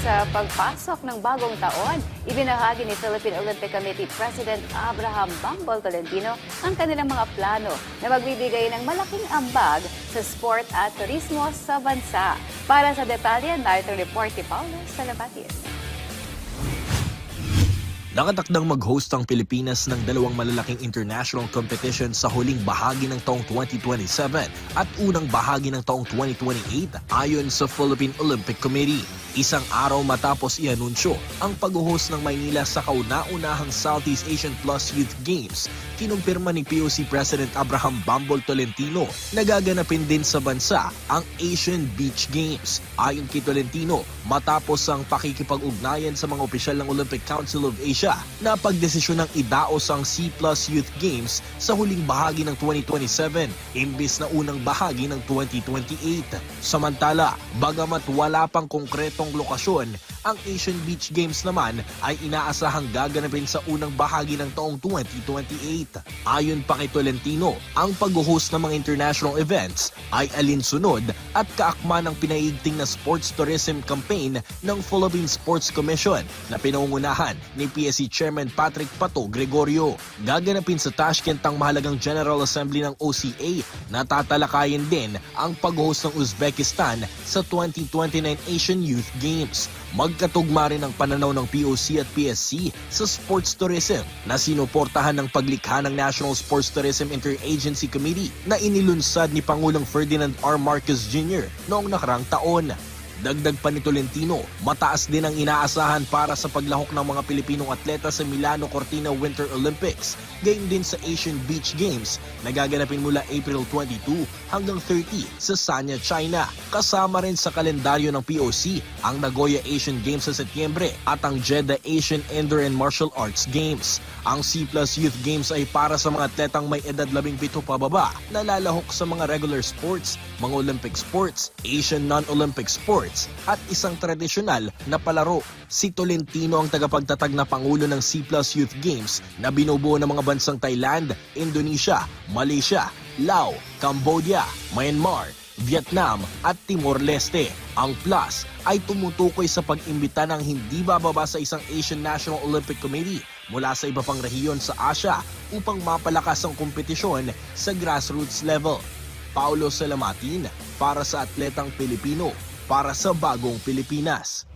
sa pagpasok ng bagong taon, ibinahagi ni Philippine Olympic Committee President Abraham Bambol Tolentino ang kanilang mga plano na magbibigay ng malaking ambag sa sport at turismo sa bansa. Para sa detalye, narito ang report ni Paulo Salabatis. Nakatakdang mag-host ang Pilipinas ng dalawang malalaking international competition sa huling bahagi ng taong 2027 at unang bahagi ng taong 2028 ayon sa Philippine Olympic Committee. Isang araw matapos i-anunsyo ang pag-host ng Maynila sa kauna-unahang Southeast Asian Plus Youth Games, kinumpirma ni POC President Abraham Bambol Tolentino na gaganapin din sa bansa ang Asian Beach Games. Ayon kay Tolentino, matapos ang pakikipag-ugnayan sa mga opisyal ng Olympic Council of Asia na pagdesisyon ng idaos ang C Plus Youth Games sa huling bahagi ng 2027 imbis na unang bahagi ng 2028. Samantala, bagamat wala pang konkretong lokasyon, ang Asian Beach Games naman ay inaasahang gaganapin sa unang bahagi ng taong 2028. Ayon pa kay Tolentino, ang pag-host ng mga international events ay alinsunod at kaakma ng pinaigting na sports tourism campaign ng Philippine Sports Commission na pinangungunahan ni PSC Chairman Patrick Pato Gregorio. Gaganapin sa Tashkent ang mahalagang General Assembly ng OCA na tatalakayin din ang pag-host ng Uzbekistan sa 2029 Asian Youth Games. Magkatugma rin ang pananaw ng POC at PSC sa sports tourism na sinuportahan ng paglikha ng National Sports Tourism Interagency Committee na inilunsad ni Pangulong Ferdinand R. Marcos Jr. noong nakarang taon. Dagdag pa ni Tolentino, mataas din ang inaasahan para sa paglahok ng mga Pilipinong atleta sa Milano Cortina Winter Olympics, gayon din sa Asian Beach Games na gaganapin mula April 22 hanggang 30 sa Sanya, China. Kasama rin sa kalendaryo ng POC ang Nagoya Asian Games sa Setyembre at ang Jeddah Asian Indoor and Martial Arts Games. Ang C Plus Youth Games ay para sa mga atletang may edad 17 pababa na lalahok sa mga regular sports, mga Olympic sports, Asian non-Olympic sports, at isang tradisyonal na palaro. Si Tolentino ang tagapagtatag na Pangulo ng C Plus Youth Games na binubuo ng mga bansang Thailand, Indonesia, Malaysia, Laos, Cambodia, Myanmar, Vietnam at Timor-Leste. Ang Plus ay tumutukoy sa pag-imbita ng hindi bababa sa isang Asian National Olympic Committee mula sa iba pang rehiyon sa Asia upang mapalakas ang kompetisyon sa grassroots level. Paulo Salamatin para sa Atletang Pilipino, para sa Bagong Pilipinas.